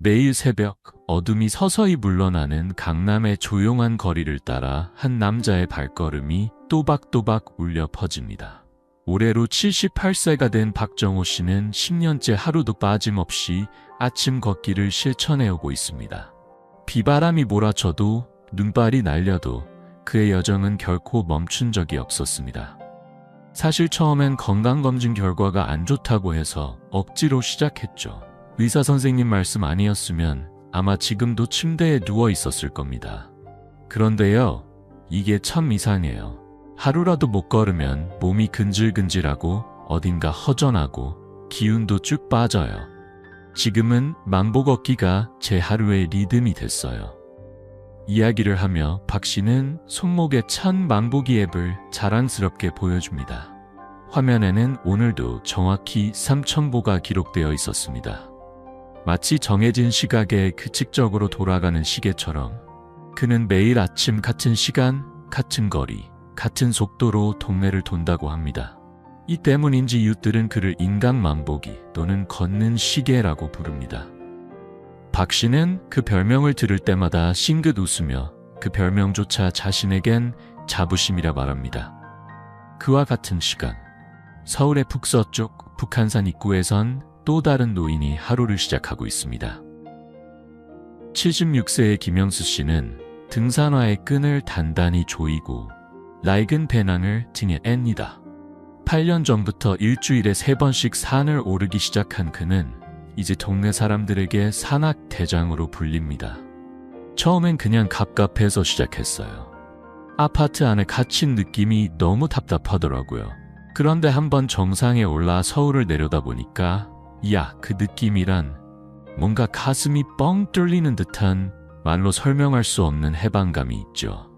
매일 새벽 어둠이 서서히 물러나는 강남의 조용한 거리를 따라 한 남자의 발걸음이 또박또박 울려 퍼집니다. 올해로 78세가 된 박정호 씨는 10년째 하루도 빠짐없이 아침 걷기를 실천해오고 있습니다. 비바람이 몰아쳐도 눈발이 날려도 그의 여정은 결코 멈춘 적이 없었습니다. 사실 처음엔 건강검진 결과가 안 좋다고 해서 억지로 시작했죠. 의사 선생님 말씀 아니었으면 아마 지금도 침대에 누워 있었을 겁니다. 그런데요, 이게 참 이상해요. 하루라도 못 걸으면 몸이 근질근질하고 어딘가 허전하고 기운도 쭉 빠져요. 지금은 만보 걷기가 제 하루의 리듬이 됐어요. 이야기를 하며 박 씨는 손목에 찬 만보기 앱을 자랑스럽게 보여줍니다. 화면에는 오늘도 정확히 3,000보가 기록되어 있었습니다. 마치 정해진 시각에 규칙적으로 돌아가는 시계처럼 그는 매일 아침 같은 시간, 같은 거리, 같은 속도로 동네를 돈다고 합니다. 이 때문인지 이웃들은 그를 인간 만보기 또는 걷는 시계라고 부릅니다. 박 씨는 그 별명을 들을 때마다 싱긋 웃으며 그 별명조차 자신에겐 자부심이라 말합니다. 그와 같은 시간, 서울의 북서쪽 북한산 입구에선 또 다른 노인이 하루를 시작하고 있습니다. 76세의 김영수 씨는 등산화의 끈을 단단히 조이고 낡은 배낭을 등에 앱니다. 8년 전부터 일주일에 3번씩 산을 오르기 시작한 그는 이제 동네 사람들에게 산악 대장으로 불립니다. 처음엔 그냥 갑갑해서 시작했어요. 아파트 안에 갇힌 느낌이 너무 답답하더라고요. 그런데 한번 정상에 올라 서울을 내려다보니까 야, 그 느낌이란 뭔가 가슴이 뻥 뚫리는 듯한 말로 설명할 수 없는 해방감이 있죠.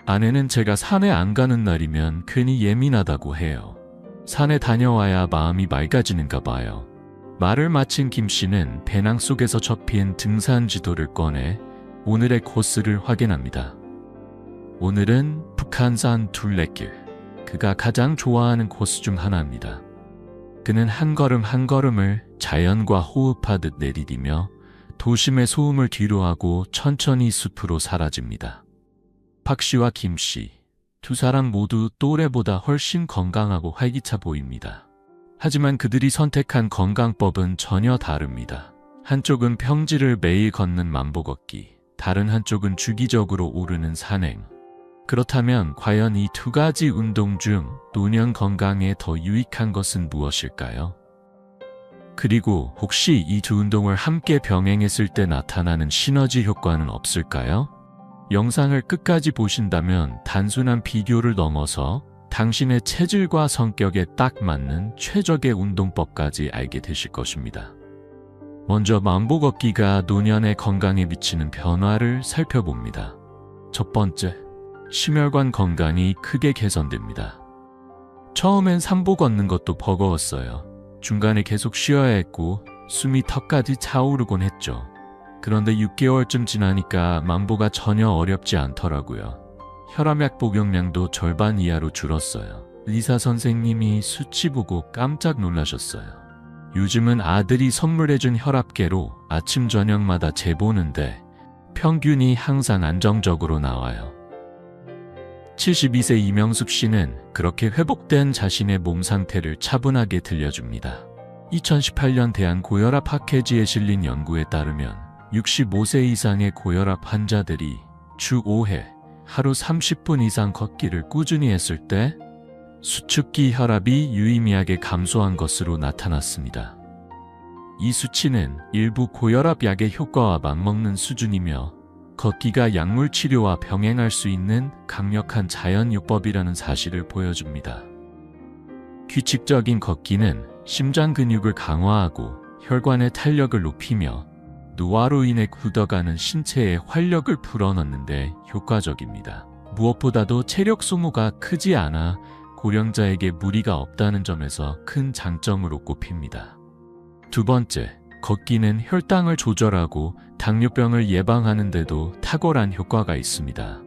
아내는 제가 산에 안 가는 날이면 괜히 예민하다고 해요. 산에 다녀와야 마음이 맑아지는가 봐요. 말을 마친 김 씨는 배낭 속에서 접힌 등산 지도를 꺼내 오늘의 코스를 확인합니다. 오늘은 북한산 둘레길, 그가 가장 좋아하는 코스 중 하나입니다. 그는 한 걸음 한 걸음을 자연과 호흡하듯 내디디며 도심의 소음을 뒤로하고 천천히 숲으로 사라집니다. 박 씨와 김 씨, 두 사람 모두 또래보다 훨씬 건강하고 활기차 보입니다. 하지만 그들이 선택한 건강법은 전혀 다릅니다. 한쪽은 평지를 매일 걷는 만보 걷기, 다른 한쪽은 주기적으로 오르는 산행. 그렇다면 과연 이 두 가지 운동 중 노년 건강에 더 유익한 것은 무엇일까요? 그리고 혹시 이 두 운동을 함께 병행했을 때 나타나는 시너지 효과는 없을까요? 영상을 끝까지 보신다면 단순한 비교를 넘어서 당신의 체질과 성격에 딱 맞는 최적의 운동법까지 알게 되실 것입니다. 먼저 만보 걷기가 노년의 건강에 미치는 변화를 살펴봅니다. 첫 번째, 심혈관 건강이 크게 개선됩니다. 처음엔 산보 걷는 것도 버거웠어요. 중간에 계속 쉬어야 했고 숨이 턱까지 차오르곤 했죠. 그런데 6개월쯤 지나니까 만보가 전혀 어렵지 않더라고요. 혈압약 복용량도 절반 이하로 줄었어요. 의사 선생님이 수치 보고 깜짝 놀라셨어요. 요즘은 아들이 선물해준 혈압계로 아침 저녁마다 재보는데 평균이 항상 안정적으로 나와요. 72세 이명숙 씨는 그렇게 회복된 자신의 몸 상태를 차분하게 들려줍니다. 2018년 대한고혈압 학회지에 실린 연구에 따르면 65세 이상의 고혈압 환자들이 주 5회 하루 30분 이상 걷기를 꾸준히 했을 때 수축기 혈압이 유의미하게 감소한 것으로 나타났습니다. 이 수치는 일부 고혈압 약의 효과와 맞먹는 수준이며 걷기가 약물 치료와 병행할 수 있는 강력한 자연요법이라는 사실을 보여줍니다. 규칙적인 걷기는 심장 근육을 강화하고 혈관의 탄력을 높이며 노화로 인해 굳어가는 신체의 활력을 불어넣는데 효과적입니다. 무엇보다도 체력 소모가 크지 않아 고령자에게 무리가 없다는 점에서 큰 장점으로 꼽힙니다. 두 번째, 걷기는 혈당을 조절하고 당뇨병을 예방하는 데도 탁월한 효과가 있습니다.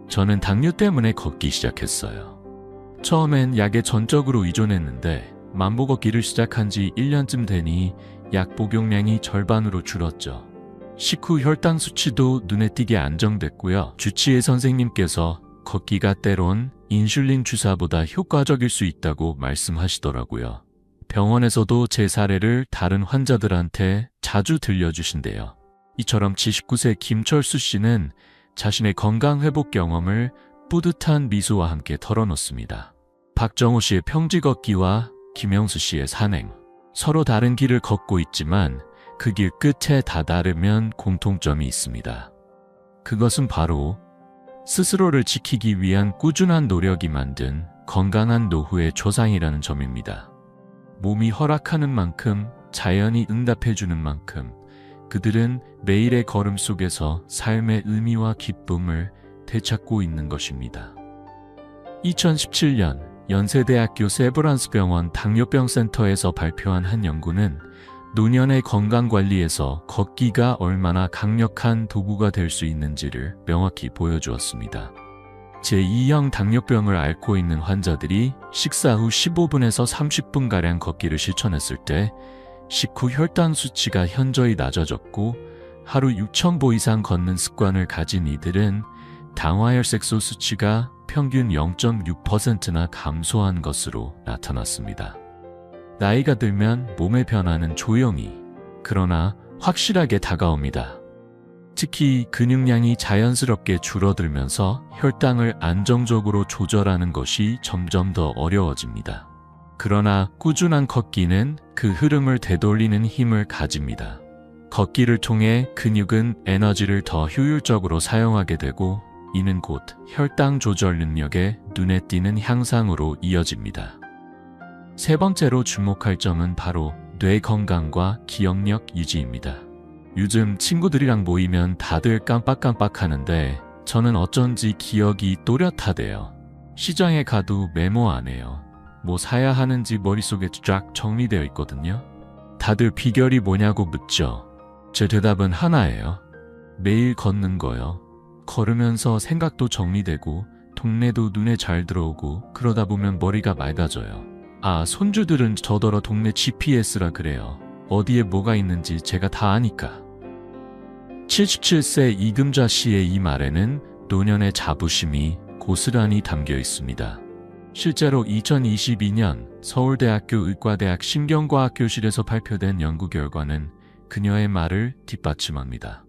저는 당뇨 때문에 걷기 시작했어요. 처음엔 약에 전적으로 의존했는데 만보 걷기를 시작한 지 1년쯤 되니 약 복용량이 절반으로 줄었죠. 식후 혈당 수치도 눈에 띄게 안정됐고요. 주치의 선생님께서 걷기가 때론 인슐린 주사보다 효과적일 수 있다고 말씀하시더라고요. 병원에서도 제 사례를 다른 환자들한테 자주 들려주신대요. 이처럼 79세 김철수 씨는 자신의 건강 회복 경험을 뿌듯한 미소와 함께 털어놓습니다. 박정호 씨의 평지 걷기와 김영수 씨의 산행. 서로 다른 길을 걷고 있지만 그 길 끝에 다다르면 공통점이 있습니다. 그것은 바로 스스로를 지키기 위한 꾸준한 노력이 만든 건강한 노후의 조상이라는 점입니다. 몸이 허락하는 만큼, 자연이 응답해주는 만큼 그들은 매일의 걸음 속에서 삶의 의미와 기쁨을 되찾고 있는 것입니다. 2017년 연세대학교 세브란스병원 당뇨병 센터에서 발표한 한 연구는 노년의 건강관리에서 걷기가 얼마나 강력한 도구가 될 수 있는지를 명확히 보여주었습니다. 제2형 당뇨병을 앓고 있는 환자들이 식사 후 15분에서 30분가량 걷기를 실천했을 때 식후 혈당 수치가 현저히 낮아졌고 하루 6,000보 이상 걷는 습관을 가진 이들은 당화혈색소 수치가 평균 0.6%나 감소한 것으로 나타났습니다. 나이가 들면 몸의 변화는 조용히, 그러나 확실하게 다가옵니다. 특히 근육량이 자연스럽게 줄어들면서 혈당을 안정적으로 조절하는 것이 점점 더 어려워집니다. 그러나 꾸준한 걷기는 그 흐름을 되돌리는 힘을 가집니다. 걷기를 통해 근육은 에너지를 더 효율적으로 사용하게 되고 이는 곧 혈당 조절 능력의 눈에 띄는 향상으로 이어집니다. 세 번째로 주목할 점은 바로 뇌 건강과 기억력 유지입니다. 요즘 친구들이랑 모이면 다들 깜빡깜빡 하는데 저는 어쩐지 기억이 또렷하대요. 시장에 가도 메모 안 해요. 뭐 사야 하는지 머릿속에 쫙 정리되어 있거든요. 다들 비결이 뭐냐고 묻죠. 제 대답은 하나예요. 매일 걷는 거요. 걸으면서 생각도 정리되고 동네도 눈에 잘 들어오고 그러다 보면 머리가 맑아져요. 아, 손주들은 저더러 동네 GPS라 그래요. 어디에 뭐가 있는지 제가 다 아니까. 77세 이금자 씨의 이 말에는 노년의 자부심이 고스란히 담겨 있습니다. 실제로 2022년 서울대학교 의과대학 신경과학 교실에서 발표된 연구 결과는 그녀의 말을 뒷받침합니다.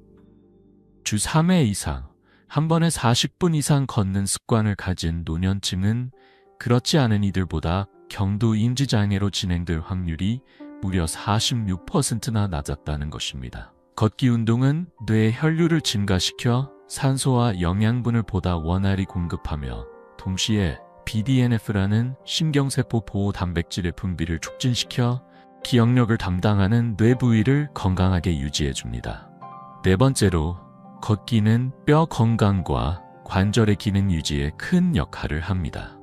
주 3회 이상, 한 번에 40분 이상 걷는 습관을 가진 노년층은 그렇지 않은 이들보다 경도 인지장애로 진행될 확률이 무려 46%나 낮았다는 것입니다. 걷기 운동은 뇌의 혈류를 증가시켜 산소와 영양분을 보다 원활히 공급하며 동시에 BDNF라는 신경세포 보호 단백질의 분비를 촉진시켜 기억력을 담당하는 뇌 부위를 건강하게 유지해줍니다. 네 번째로, 걷기는 뼈 건강과 관절의 기능 유지에 큰 역할을 합니다.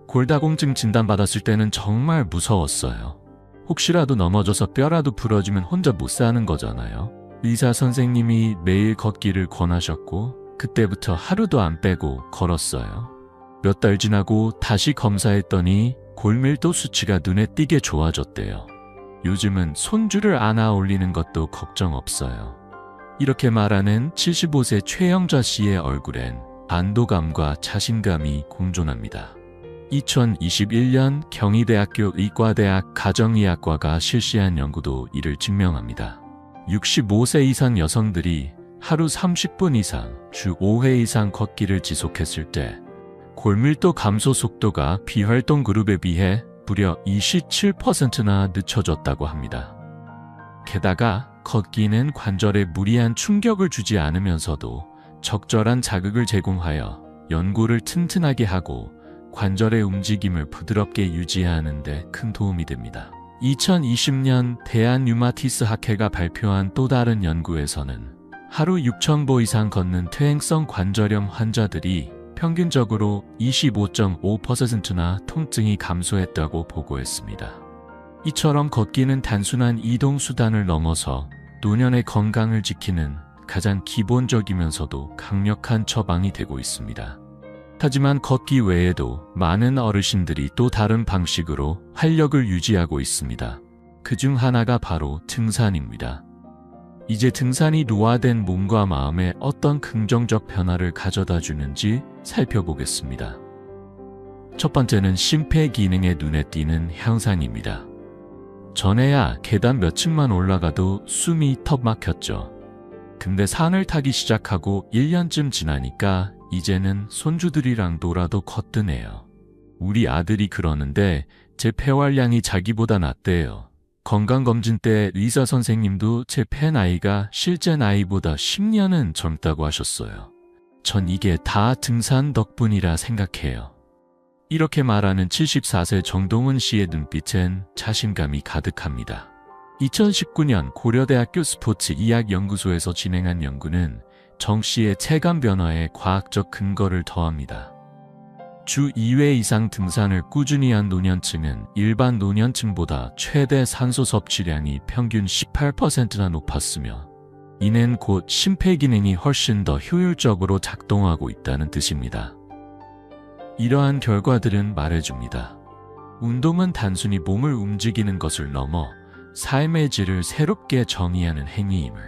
골다공증 진단받았을 때는 정말 무서웠어요. 혹시라도 넘어져서 뼈라도 부러지면 혼자 못 사는 거잖아요. 의사 선생님이 매일 걷기를 권하셨고 그때부터 하루도 안 빼고 걸었어요. 몇 달 지나고 다시 검사했더니 골밀도 수치가 눈에 띄게 좋아졌대요. 요즘은 손주를 안아 올리는 것도 걱정 없어요. 이렇게 말하는 75세 최영자 씨의 얼굴엔 안도감과 자신감이 공존합니다. 2021년 경희대학교 의과대학 가정의학과가 실시한 연구도 이를 증명합니다. 65세 이상 여성들이 하루 30분 이상, 주 5회 이상 걷기를 지속했을 때 골밀도 감소 속도가 비활동 그룹에 비해 무려 27%나 늦춰졌다고 합니다. 게다가 걷기는 관절에 무리한 충격을 주지 않으면서도 적절한 자극을 제공하여 연골을 튼튼하게 하고 관절의 움직임을 부드럽게 유지하는 데 큰 도움이 됩니다. 2020년 대한류마티스 학회가 발표한 또 다른 연구에서는 하루 6,000보 이상 걷는 퇴행성 관절염 환자들이 평균적으로 25.5%나 통증이 감소했다고 보고했습니다. 이처럼 걷기는 단순한 이동수단을 넘어서 노년의 건강을 지키는 가장 기본적이면서도 강력한 처방이 되고 있습니다. 하지만 걷기 외에도 많은 어르신들이 또 다른 방식으로 활력을 유지하고 있습니다. 그중 하나가 바로 등산입니다. 이제 등산이 노화된 몸과 마음에 어떤 긍정적 변화를 가져다 주는지 살펴보겠습니다. 첫 번째는 심폐기능의 눈에 띄는 향상입니다. 전에야 계단 몇 층만 올라가도 숨이 턱 막혔죠. 근데 산을 타기 시작하고 1년쯤 지나니까 이제는 손주들이랑 놀아도 거뜬해요. 우리 아들이 그러는데 제 폐활량이 자기보다 낫대요. 건강검진 때 의사 선생님도 제 폐 나이가 실제 나이보다 10년은 젊다고 하셨어요. 전 이게 다 등산 덕분이라 생각해요. 이렇게 말하는 74세 정동은 씨의 눈빛엔 자신감이 가득합니다. 2019년 고려대학교 스포츠의학연구소에서 진행한 연구는 정 씨의 체감 변화에 과학적 근거를 더합니다. 주 2회 이상 등산을 꾸준히 한 노년층은 일반 노년층보다 최대 산소 섭취량이 평균 18%나 높았으며 이는 곧 심폐기능이 훨씬 더 효율적으로 작동하고 있다는 뜻입니다. 이러한 결과들은 말해줍니다. 운동은 단순히 몸을 움직이는 것을 넘어 삶의 질을 새롭게 정의하는 행위임을,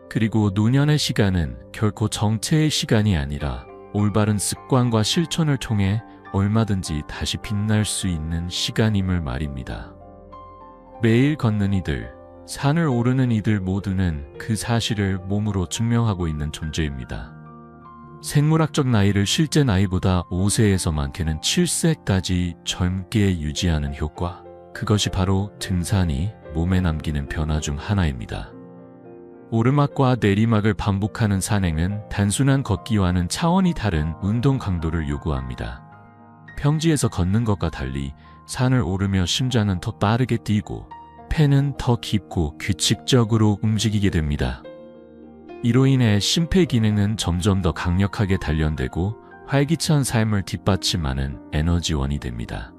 그리고 노년의 시간은 결코 정체의 시간이 아니라 올바른 습관과 실천을 통해 얼마든지 다시 빛날 수 있는 시간임을 말입니다. 매일 걷는 이들, 산을 오르는 이들 모두는 그 사실을 몸으로 증명하고 있는 존재입니다. 생물학적 나이를 실제 나이보다 5세에서 많게는 7세까지 젊게 유지하는 효과, 그것이 바로 등산이 몸에 남기는 변화 중 하나입니다. 오르막과 내리막을 반복하는 산행은 단순한 걷기와는 차원이 다른 운동 강도를 요구합니다. 평지에서 걷는 것과 달리 산을 오르며 심장은 더 빠르게 뛰고 폐는 더 깊고 규칙적으로 움직이게 됩니다. 이로 인해 심폐기능은 점점 더 강력하게 단련되고 활기찬 삶을 뒷받침하는 에너지원이 됩니다.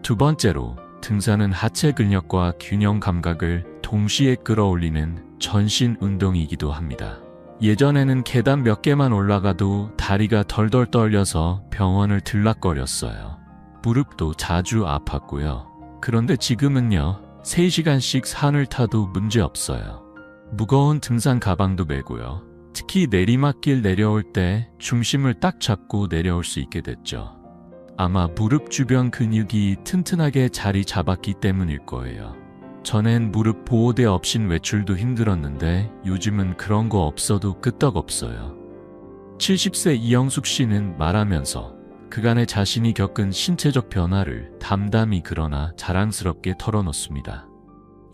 두 번째로, 등산은 하체 근력과 균형 감각을 동시에 끌어올리는 전신 운동이기도 합니다. 예전에는 계단 몇 개만 올라가도 다리가 덜덜 떨려서 병원을 들락거렸어요. 무릎도 자주 아팠고요. 그런데 지금은요, 3시간씩 산을 타도 문제없어요. 무거운 등산 가방도 메고요. 특히 내리막길 내려올 때 중심을 딱 잡고 내려올 수 있게 됐죠. 아마 무릎 주변 근육이 튼튼하게 자리 잡았기 때문일 거예요. 전엔 무릎 보호대 없인 외출도 힘들었는데 요즘은 그런 거 없어도 끄떡없어요. 70세 이영숙 씨는 말하면서 그간의 자신이 겪은 신체적 변화를 담담히 그러나 자랑스럽게 털어놓습니다.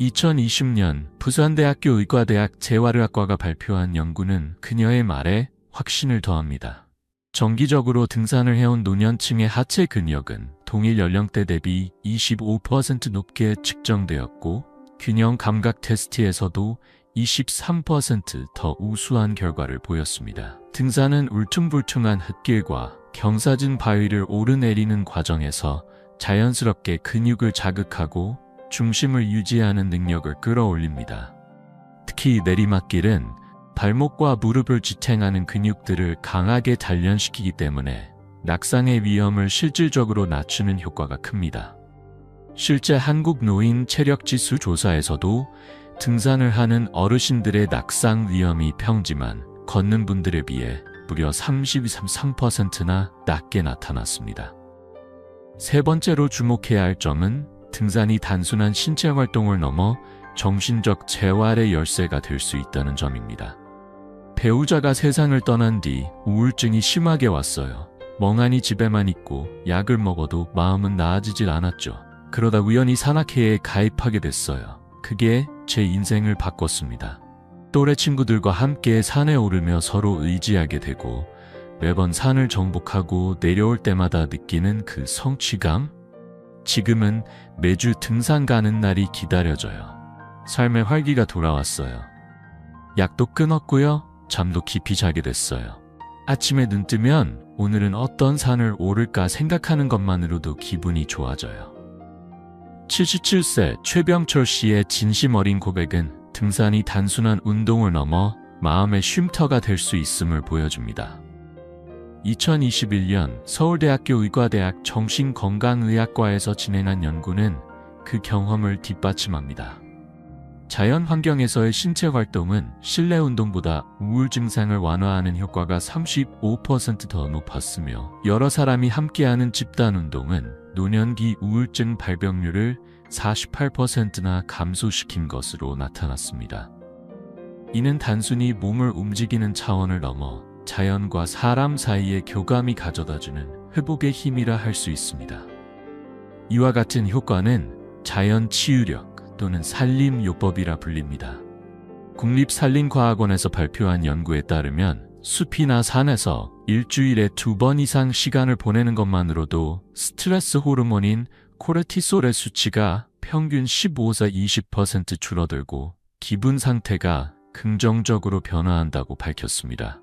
2020년 부산대학교 의과대학 재활의학과가 발표한 연구는 그녀의 말에 확신을 더합니다. 정기적으로 등산을 해온 노년층의 하체 근력은 동일 연령대 대비 25% 높게 측정되었고 균형 감각 테스트에서도 23% 더 우수한 결과를 보였습니다. 등산은 울퉁불퉁한 흙길과 경사진 바위를 오르내리는 과정에서 자연스럽게 근육을 자극하고 중심을 유지하는 능력을 끌어올립니다. 특히 내리막길은 발목과 무릎을 지탱하는 근육들을 강하게 단련시키기 때문에 낙상의 위험을 실질적으로 낮추는 효과가 큽니다. 실제 한국 노인 체력지수 조사에서도 등산을 하는 어르신들의 낙상 위험이 평지만 걷는 분들에 비해 무려 33%나 낮게 나타났습니다. 세 번째로 주목해야 할 점은 등산이 단순한 신체 활동을 넘어 정신적 재활의 열쇠가 될 수 있다는 점입니다. 배우자가 세상을 떠난 뒤 우울증이 심하게 왔어요. 멍하니 집에만 있고 약을 먹어도 마음은 나아지질 않았죠. 그러다 우연히 산악회에 가입하게 됐어요. 그게 제 인생을 바꿨습니다. 또래 친구들과 함께 산에 오르며 서로 의지하게 되고 매번 산을 정복하고 내려올 때마다 느끼는 그 성취감? 지금은 매주 등산 가는 날이 기다려져요. 삶의 활기가 돌아왔어요. 약도 끊었고요. 잠도 깊이 자게 됐어요. 아침에 눈 뜨면 오늘은 어떤 산을 오를까 생각하는 것만으로도 기분이 좋아져요. 77세 최병철 씨의 진심 어린 고백은 등산이 단순한 운동을 넘어 마음의 쉼터가 될 수 있음을 보여줍니다. 2021년 서울대학교 의과대학 정신건강의학과에서 진행한 연구는 그 경험을 뒷받침합니다. 자연 환경에서의 신체 활동은 실내 운동보다 우울 증상을 완화하는 효과가 35% 더 높았으며, 여러 사람이 함께하는 집단 운동은 노년기 우울증 발병률을 48%나 감소시킨 것으로 나타났습니다. 이는 단순히 몸을 움직이는 차원을 넘어 자연과 사람 사이의 교감이 가져다주는 회복의 힘이라 할 수 있습니다. 이와 같은 효과는 자연 치유력 또는 산림요법이라 불립니다. 국립산림과학원에서 발표한 연구에 따르면 숲이나 산에서 일주일에 2번 이상 시간을 보내는 것만으로도 스트레스 호르몬인 코르티솔의 수치가 평균 15에서 20% 줄어들고 기분 상태가 긍정적으로 변화한다고 밝혔습니다.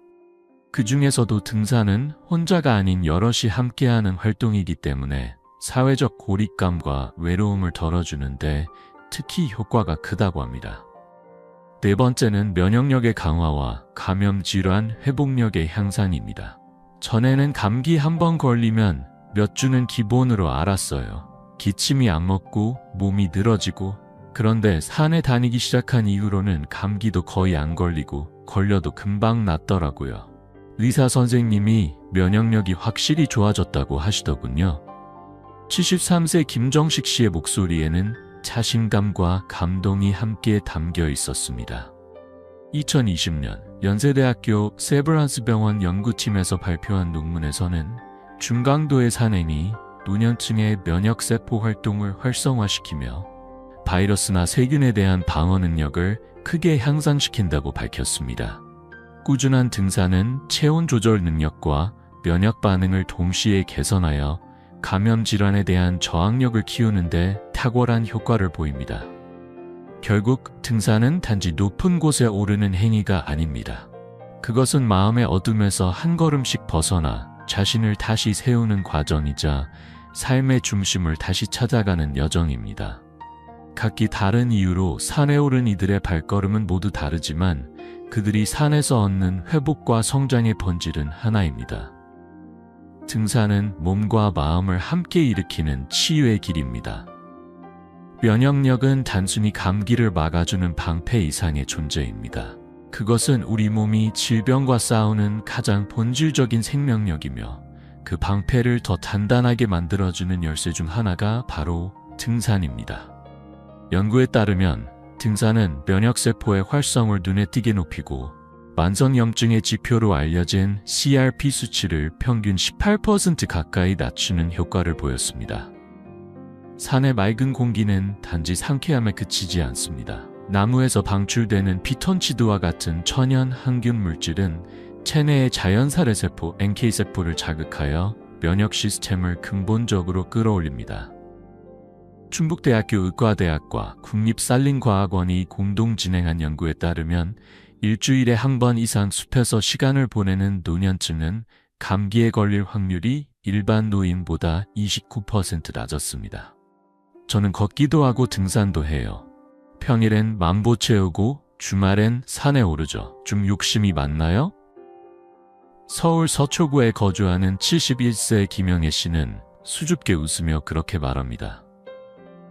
그 중에서도 등산은 혼자가 아닌 여럿이 함께하는 활동이기 때문에 사회적 고립감과 외로움을 덜어주는데 특히 효과가 크다고 합니다. 네 번째는 면역력의 강화와 감염 질환 회복력의 향상입니다. 전에는 감기 한번 걸리면 몇 주는 기본으로 알았어요. 기침이 안 먹고 몸이 늘어지고, 그런데 산에 다니기 시작한 이후로는 감기도 거의 안 걸리고 걸려도 금방 낫더라고요. 의사 선생님이 면역력이 확실히 좋아졌다고 하시더군요. 73세 김정식 씨의 목소리에는 자신감과 감동이 함께 담겨 있었습니다. 2020년 연세대학교 세브란스 병원 연구팀에서 발표한 논문에서는 중강도의 산행이 노년층의 면역세포 활동을 활성화시키며 바이러스나 세균에 대한 방어 능력을 크게 향상시킨다고 밝혔습니다. 꾸준한 등산은 체온 조절 능력과 면역 반응을 동시에 개선하여 감염 질환에 대한 저항력을 키우는데 탁월한 효과를 보입니다. 결국 등산은 단지 높은 곳에 오르는 행위가 아닙니다. 그것은 마음의 어둠에서 한 걸음씩 벗어나 자신을 다시 세우는 과정이자 삶의 중심을 다시 찾아가는 여정입니다. 각기 다른 이유로 산에 오른 이들의 발걸음은 모두 다르지만 그들이 산에서 얻는 회복과 성장의 본질은 하나입니다. 등산은 몸과 마음을 함께 일으키는 치유의 길입니다. 면역력은 단순히 감기를 막아주는 방패 이상의 존재입니다. 그것은 우리 몸이 질병과 싸우는 가장 본질적인 생명력이며, 그 방패를 더 단단하게 만들어주는 열쇠 중 하나가 바로 등산입니다. 연구에 따르면 등산은 면역세포의 활성을 눈에 띄게 높이고, 만성염증의 지표로 알려진 CRP 수치를 평균 18% 가까이 낮추는 효과를 보였습니다. 산의 맑은 공기는 단지 상쾌함에 그치지 않습니다. 나무에서 방출되는 피톤치드와 같은 천연 항균 물질은 체내의 자연살의 세포 NK세포를 자극하여 면역 시스템을 근본적으로 끌어올립니다. 충북대학교 의과대학과 국립산림과학원이 공동 진행한 연구에 따르면 일주일에 한 번 이상 숲에서 시간을 보내는 노년층은 감기에 걸릴 확률이 일반 노인보다 29% 낮았습니다. 저는 걷기도 하고 등산도 해요. 평일엔 만보 채우고 주말엔 산에 오르죠. 좀 욕심이 많나요? 서울 서초구에 거주하는 71세 김영애 씨는 수줍게 웃으며 그렇게 말합니다.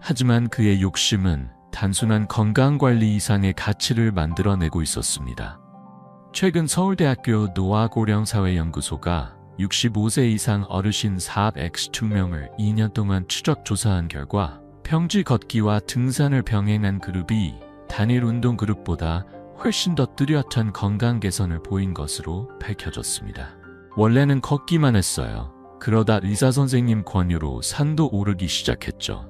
하지만 그의 욕심은 단순한 건강관리 이상의 가치를 만들어내고 있었습니다. 최근 서울대학교 노화고령사회연구소가 65세 이상 어르신 402명을 2년 동안 추적 조사한 결과 평지 걷기와 등산을 병행한 그룹이 단일 운동 그룹보다 훨씬 더 뚜렷한 건강 개선을 보인 것으로 밝혀졌습니다. 원래는 걷기만 했어요. 그러다 의사 선생님 권유로 산도 오르기 시작했죠.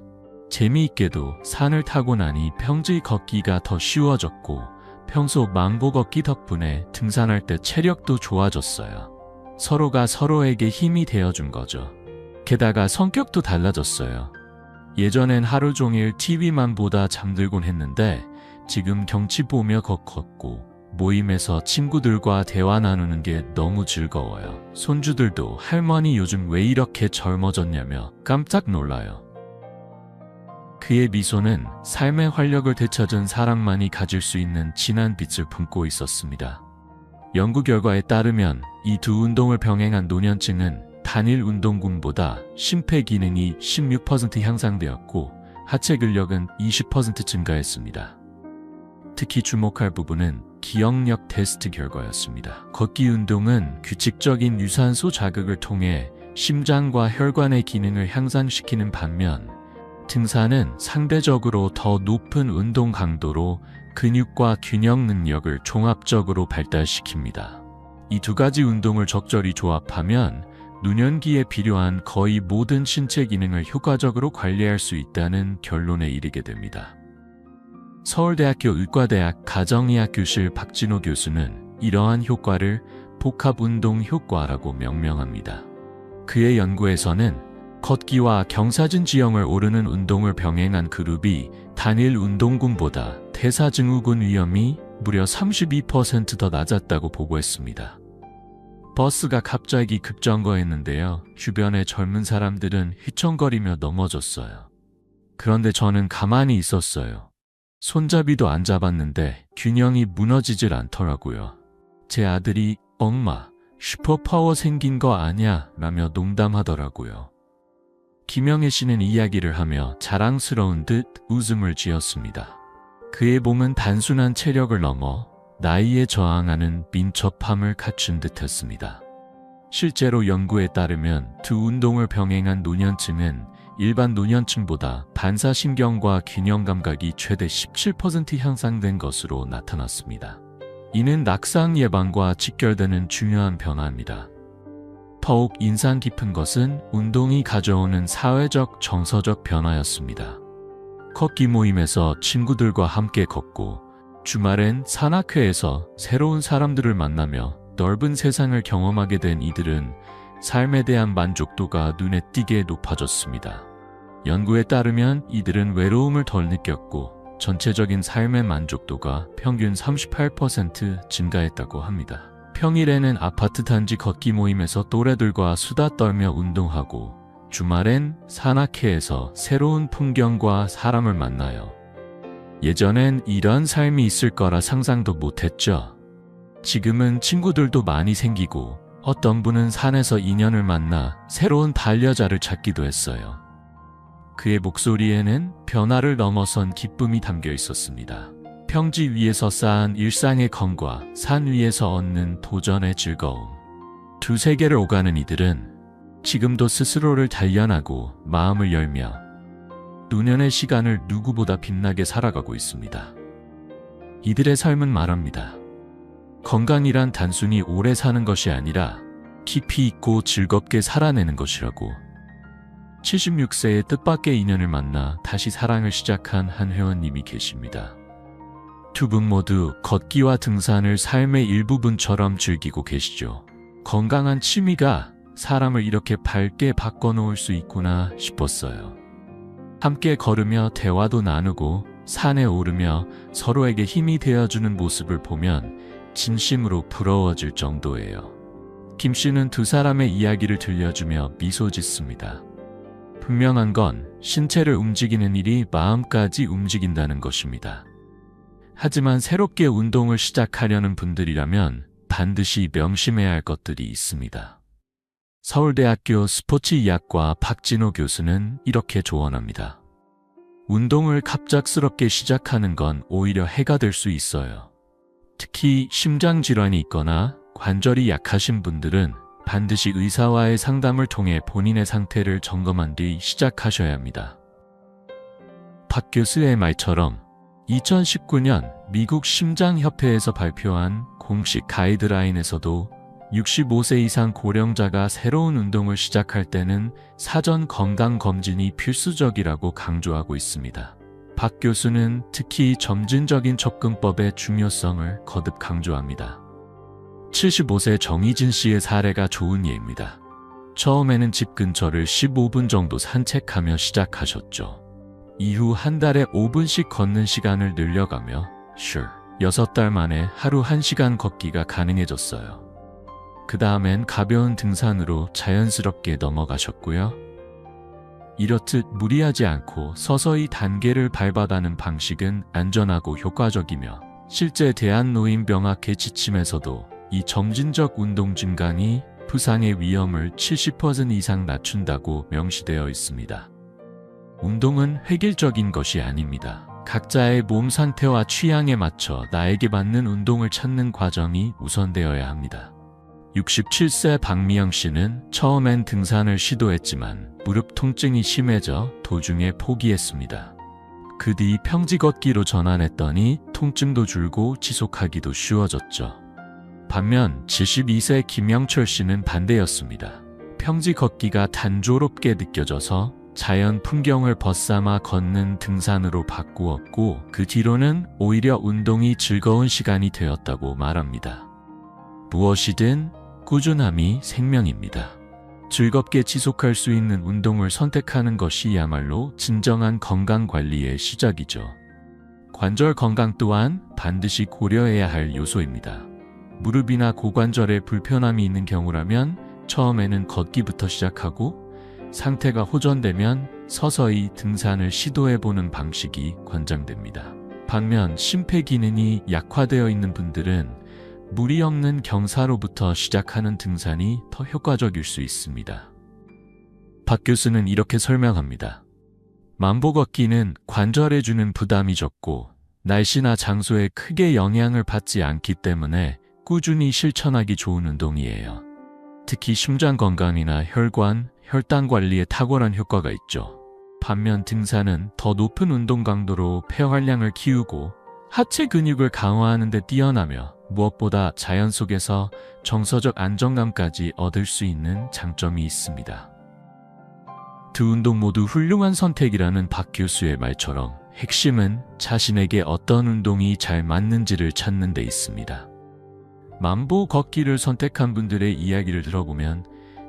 재미있게도 산을 타고 나니 평지 걷기가 더 쉬워졌고, 평소 만보 걷기 덕분에 등산할 때 체력도 좋아졌어요. 서로가 서로에게 힘이 되어준 거죠. 게다가 성격도 달라졌어요. 예전엔 하루 종일 TV만 보다 잠들곤 했는데 지금 경치 보며 걷고 모임에서 친구들과 대화 나누는 게 너무 즐거워요. 손주들도 할머니 요즘 왜 이렇게 젊어졌냐며 깜짝 놀라요. 그의 미소는 삶의 활력을 되찾은 사람만이 가질 수 있는 진한 빛을 품고 있었습니다. 연구 결과에 따르면 이 두 운동을 병행한 노년층은 단일 운동군보다 심폐기능이 16% 향상되었고, 하체 근력은 20% 증가했습니다. 특히 주목할 부분은 기억력 테스트 결과였습니다. 걷기 운동은 규칙적인 유산소 자극을 통해 심장과 혈관의 기능을 향상시키는 반면 등산은 상대적으로 더 높은 운동 강도로 근육과 균형 능력을 종합적으로 발달시킵니다. 이 두 가지 운동을 적절히 조합하면 노년기에 필요한 거의 모든 신체 기능을 효과적으로 관리할 수 있다는 결론에 이르게 됩니다. 서울대학교 의과대학 가정의학 교실 박진호 교수는 이러한 효과를 복합운동 효과라고 명명합니다. 그의 연구에서는 걷기와 경사진 지형을 오르는 운동을 병행한 그룹이 단일 운동군보다 대사증후군 위험이 무려 32% 더 낮았다고 보고했습니다. 버스가 갑자기 급정거했는데요. 주변의 젊은 사람들은 휘청거리며 넘어졌어요. 그런데 저는 가만히 있었어요. 손잡이도 안 잡았는데 균형이 무너지질 않더라고요. 제 아들이 엄마, 슈퍼파워 생긴 거 아냐? 라며 농담하더라고요. 김영애 씨는 이야기를 하며 자랑스러운 듯 웃음을 지었습니다. 그의 몸은 단순한 체력을 넘어 나이에 저항하는 민첩함을 갖춘 듯했습니다. 실제로 연구에 따르면 두 운동을 병행한 노년층은 일반 노년층보다 반사신경과 균형 감각이 최대 17% 향상된 것으로 나타났습니다. 이는 낙상 예방과 직결되는 중요한 변화입니다. 더욱 인상 깊은 것은 운동이 가져오는 사회적 정서적 변화였습니다. 걷기 모임에서 친구들과 함께 걷고 주말엔 산악회에서 새로운 사람들을 만나며 넓은 세상을 경험하게 된 이들은 삶에 대한 만족도가 눈에 띄게 높아졌습니다. 연구에 따르면 이들은 외로움을 덜 느꼈고 전체적인 삶의 만족도가 평균 38% 증가했다고 합니다. 평일에는 아파트 단지 걷기 모임에서 또래들과 수다 떨며 운동하고 주말엔 산악회에서 새로운 풍경과 사람을 만나요. 예전엔 이런 삶이 있을 거라 상상도 못했죠. 지금은 친구들도 많이 생기고 어떤 분은 산에서 인연을 만나 새로운 반려자를 찾기도 했어요. 그의 목소리에는 변화를 넘어선 기쁨이 담겨 있었습니다. 평지 위에서 쌓은 일상의 건과 산 위에서 얻는 도전의 즐거움. 두 세계를 오가는 이들은 지금도 스스로를 단련하고 마음을 열며 노년의 시간을 누구보다 빛나게 살아가고 있습니다. 이들의 삶은 말합니다. 건강이란 단순히 오래 사는 것이 아니라 깊이 있고 즐겁게 살아내는 것이라고. 76세의 뜻밖의 인연을 만나 다시 사랑을 시작한 한 회원님이 계십니다. 두 분 모두 걷기와 등산을 삶의 일부분처럼 즐기고 계시죠. 건강한 취미가 사람을 이렇게 밝게 바꿔놓을 수 있구나 싶었어요. 함께 걸으며 대화도 나누고 산에 오르며 서로에게 힘이 되어주는 모습을 보면 진심으로 부러워질 정도예요. 김 씨는 두 사람의 이야기를 들려주며 미소 짓습니다. 분명한 건 신체를 움직이는 일이 마음까지 움직인다는 것입니다. 하지만 새롭게 운동을 시작하려는 분들이라면 반드시 명심해야 할 것들이 있습니다. 서울대학교 스포츠의학과 박진호 교수는 이렇게 조언합니다. 운동을 갑작스럽게 시작하는 건 오히려 해가 될 수 있어요. 특히 심장질환이 있거나 관절이 약하신 분들은 반드시 의사와의 상담을 통해 본인의 상태를 점검한 뒤 시작하셔야 합니다. 박 교수의 말처럼 2019년 미국 심장협회에서 발표한 공식 가이드라인에서도 65세 이상 고령자가 새로운 운동을 시작할 때는 사전 건강검진이 필수적이라고 강조하고 있습니다. 박 교수는 특히 점진적인 접근법의 중요성을 거듭 강조합니다. 75세 정희진 씨의 사례가 좋은 예입니다. 처음에는 집 근처를 15분 정도 산책하며 시작하셨죠. 이후 한 달에 5분씩 걷는 시간을 늘려가며 6달 만에 하루 1시간 걷기가 가능해졌어요. 그 다음엔 가벼운 등산으로 자연스럽게 넘어가셨고요. 이렇듯 무리하지 않고 서서히 단계를 밟아가는 방식은 안전하고 효과적이며 실제 대한노인병학회 지침에서도 이 점진적 운동 증강이 부상의 위험을 70% 이상 낮춘다고 명시되어 있습니다. 운동은 획일적인 것이 아닙니다. 각자의 몸 상태와 취향에 맞춰 나에게 맞는 운동을 찾는 과정이 우선되어야 합니다. 67세 박미영 씨는 처음엔 등산을 시도했지만 무릎 통증이 심해져 도중에 포기했습니다. 그 뒤 평지 걷기로 전환했더니 통증도 줄고 지속하기도 쉬워졌죠. 반면 72세 김영철 씨는 반대였습니다. 평지 걷기가 단조롭게 느껴져서 자연 풍경을 벗삼아 걷는 등산으로 바꾸었고 그 뒤로는 오히려 운동이 즐거운 시간이 되었다고 말합니다. 무엇이든 꾸준함이 생명입니다. 즐겁게 지속할 수 있는 운동을 선택하는 것이야말로 진정한 건강관리의 시작이죠. 관절 건강 또한 반드시 고려해야 할 요소입니다. 무릎이나 고관절에 불편함이 있는 경우라면 처음에는 걷기부터 시작하고 상태가 호전되면 서서히 등산을 시도해보는 방식이 권장됩니다. 반면 심폐기능이 약화되어 있는 분들은 무리 없는 경사로부터 시작하는 등산이 더 효과적일 수 있습니다. 박 교수는 이렇게 설명합니다. 만보 걷기는 관절에 주는 부담이 적고 날씨나 장소에 크게 영향을 받지 않기 때문에 꾸준히 실천하기 좋은 운동이에요. 특히 심장 건강이나 혈관, 혈당 관리에 탁월한 효과가 있죠. 반면 등산은 더 높은 운동 강도로 폐활량을 키우고 하체 근육을 강화하는 데 뛰어나며 무엇보다 자연 속에서 정서적 안정감까지 얻을 수 있는 장점이 있습니다. 두 운동 모두 훌륭한 선택이라는 박 교수의 말처럼 핵심은 자신에게 어떤 운동이 잘 맞는지를 찾는 데 있습니다. 만보 걷기를 선택한 분들의 이야기를 들어보면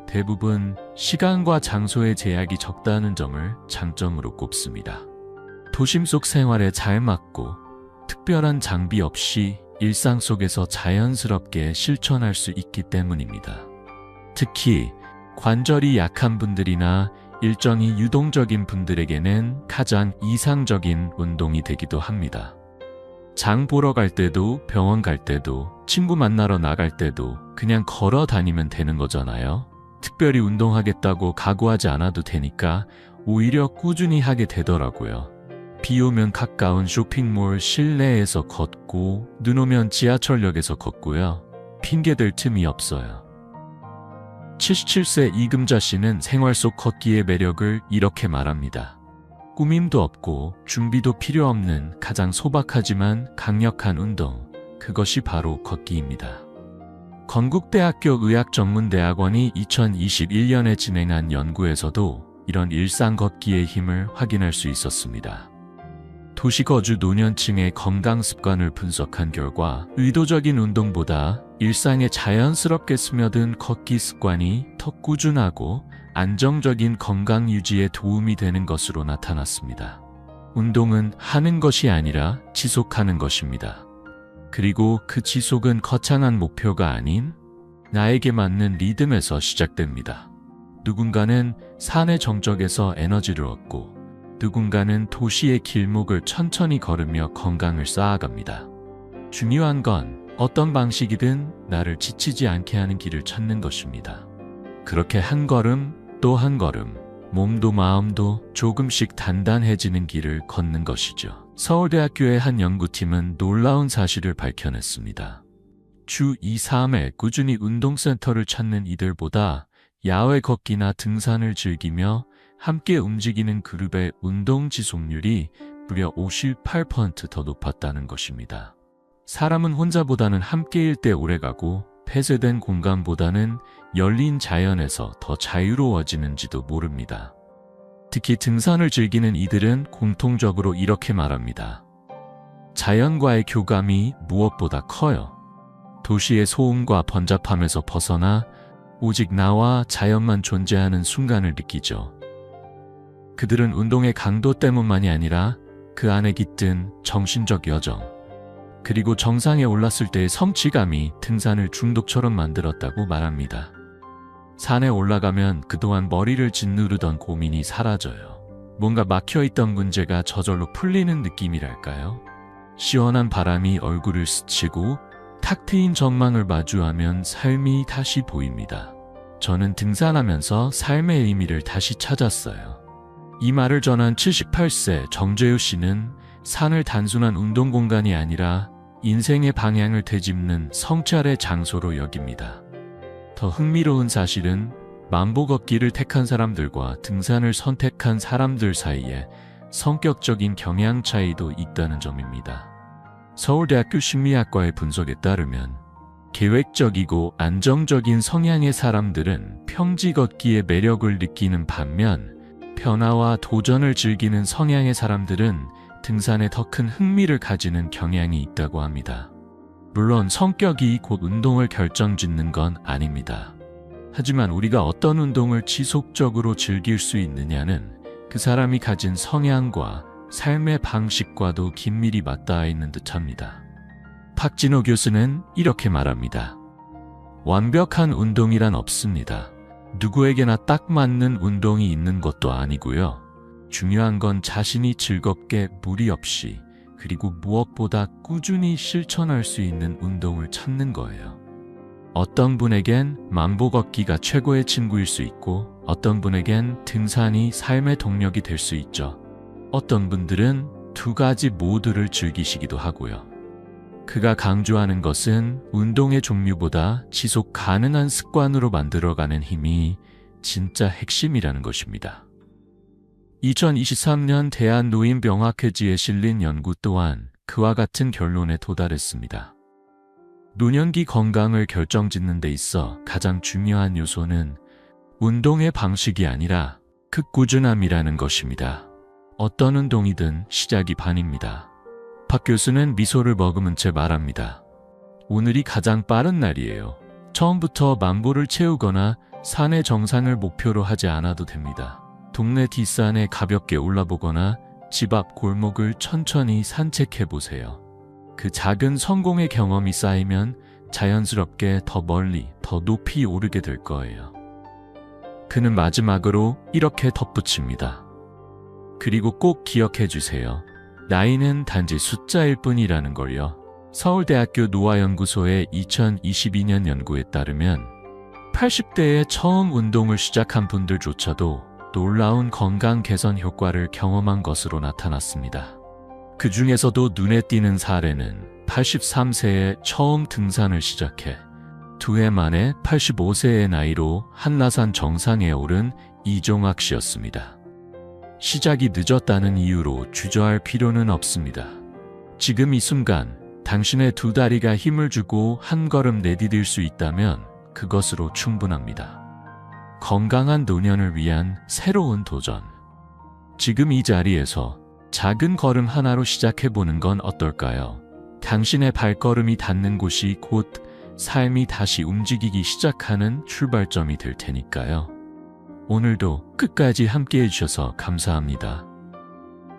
대부분 시간과 장소의 제약이 적다는 점을 장점으로 꼽습니다. 도심 속 생활에 잘 맞고 특별한 장비 없이 일상 속에서 자연스럽게 실천할 수 있기 때문입니다. 특히 관절이 약한 분들이나 일정이 유동적인 분들에게는 가장 이상적인 운동이 되기도 합니다. 장 보러 갈 때도 병원 갈 때도 친구 만나러 나갈 때도 그냥 걸어 다니면 되는 거잖아요. 특별히 운동하겠다고 각오하지 않아도 되니까 오히려 꾸준히 하게 되더라고요. 비 오면 가까운 쇼핑몰 실내에서 걷고 눈 오면 지하철역에서 걷고요. 핑계댈 틈이 없어요. 77세 이금자 씨는 생활 속 걷기의 매력을 이렇게 말합니다. 꾸밈도 없고 준비도 필요 없는 가장 소박하지만 강력한 운동, 그것이 바로 걷기입니다. 건국대학교 의학전문대학원이 2021년에 진행한 연구에서도 이런 일상 걷기의 힘을 확인할 수 있었습니다. 도시거주 노년층의 건강 습관을 분석한 결과 의도적인 운동보다 일상에 자연스럽게 스며든 걷기 습관이 더 꾸준하고 안정적인 건강 유지에 도움이 되는 것으로 나타났습니다. 운동은 하는 것이 아니라 지속하는 것입니다. 그리고 그 지속은 거창한 목표가 아닌 나에게 맞는 리듬에서 시작됩니다. 누군가는 산의 정적에서 에너지를 얻고 누군가는 도시의 길목을 천천히 걸으며 건강을 쌓아갑니다. 중요한 건 어떤 방식이든 나를 지치지 않게 하는 길을 찾는 것입니다. 그렇게 한 걸음 또 한 걸음, 몸도 마음도 조금씩 단단해지는 길을 걷는 것이죠. 서울대학교의 한 연구팀은 놀라운 사실을 밝혀냈습니다. 주 2, 3회 꾸준히 운동센터를 찾는 이들보다 야외 걷기나 등산을 즐기며 함께 움직이는 그룹의 운동 지속률이 무려 58% 더 높았다는 것입니다. 사람은 혼자보다는 함께일 때 오래가고 폐쇄된 공간보다는 열린 자연에서 더 자유로워지는지도 모릅니다. 특히 등산을 즐기는 이들은 공통적으로 이렇게 말합니다. 자연과의 교감이 무엇보다 커요. 도시의 소음과 번잡함에서 벗어나 오직 나와 자연만 존재하는 순간을 느끼죠. 그들은 운동의 강도 때문만이 아니라 그 안에 깃든 정신적 여정, 그리고 정상에 올랐을 때의 성취감이 등산을 중독처럼 만들었다고 말합니다. 산에 올라가면 그동안 머리를 짓누르던 고민이 사라져요. 뭔가 막혀있던 문제가 저절로 풀리는 느낌이랄까요? 시원한 바람이 얼굴을 스치고 탁 트인 전망을 마주하면 삶이 다시 보입니다. 저는 등산하면서 삶의 의미를 다시 찾았어요. 이 말을 전한 78세 정재우 씨는 산을 단순한 운동 공간이 아니라 인생의 방향을 되짚는 성찰의 장소로 여깁니다. 더 흥미로운 사실은 만보 걷기를 택한 사람들과 등산을 선택한 사람들 사이에 성격적인 경향 차이도 있다는 점입니다. 서울대학교 심리학과의 분석에 따르면 계획적이고 안정적인 성향의 사람들은 평지 걷기의 매력을 느끼는 반면 변화와 도전을 즐기는 성향의 사람들은 등산에 더 큰 흥미를 가지는 경향이 있다고 합니다. 물론 성격이 곧 운동을 결정짓는 건 아닙니다. 하지만 우리가 어떤 운동을 지속적으로 즐길 수 있느냐는 그 사람이 가진 성향과 삶의 방식과도 긴밀히 맞닿아 있는 듯합니다. 박진호 교수는 이렇게 말합니다. 완벽한 운동이란 없습니다. 누구에게나 딱 맞는 운동이 있는 것도 아니고요. 중요한 건 자신이 즐겁게 무리 없이 그리고 무엇보다 꾸준히 실천할 수 있는 운동을 찾는 거예요. 어떤 분에겐 만보 걷기가 최고의 친구일 수 있고 어떤 분에겐 등산이 삶의 동력이 될 수 있죠. 어떤 분들은 두 가지 모두를 즐기시기도 하고요. 그가 강조하는 것은 운동의 종류보다 지속 가능한 습관으로 만들어가는 힘이 진짜 핵심이라는 것입니다. 2023년 대한노인병학회지에 실린 연구 또한 그와 같은 결론에 도달했습니다. 노년기 건강을 결정짓는 데 있어 가장 중요한 요소는 운동의 방식이 아니라 그 꾸준함이라는 것입니다. 어떤 운동이든 시작이 반입니다. 박 교수는 미소를 머금은 채 말합니다. 오늘이 가장 빠른 날이에요. 처음부터 만보를 채우거나 산의 정상을 목표로 하지 않아도 됩니다. 동네 뒷산에 가볍게 올라보거나 집 앞 골목을 천천히 산책해보세요. 그 작은 성공의 경험이 쌓이면 자연스럽게 더 멀리, 더 높이 오르게 될 거예요. 그는 마지막으로 이렇게 덧붙입니다. 그리고 꼭 기억해 주세요. 나이는 단지 숫자일 뿐이라는 걸요. 서울대학교 노화연구소의 2022년 연구에 따르면 80대에 처음 운동을 시작한 분들조차도 놀라운 건강 개선 효과를 경험한 것으로 나타났습니다. 그 중에서도 눈에 띄는 사례는 83세에 처음 등산을 시작해 2해 만에 85세의 나이로 한라산 정상에 오른 이종학 씨였습니다. 시작이 늦었다는 이유로 주저할 필요는 없습니다. 지금 이 순간 당신의 두 다리가 힘을 주고 한 걸음 내디딜 수 있다면 그것으로 충분합니다. 건강한 노년을 위한 새로운 도전. 지금 이 자리에서 작은 걸음 하나로 시작해보는 건 어떨까요? 당신의 발걸음이 닿는 곳이 곧 삶이 다시 움직이기 시작하는 출발점이 될 테니까요. 오늘도 끝까지 함께 해주셔서 감사합니다.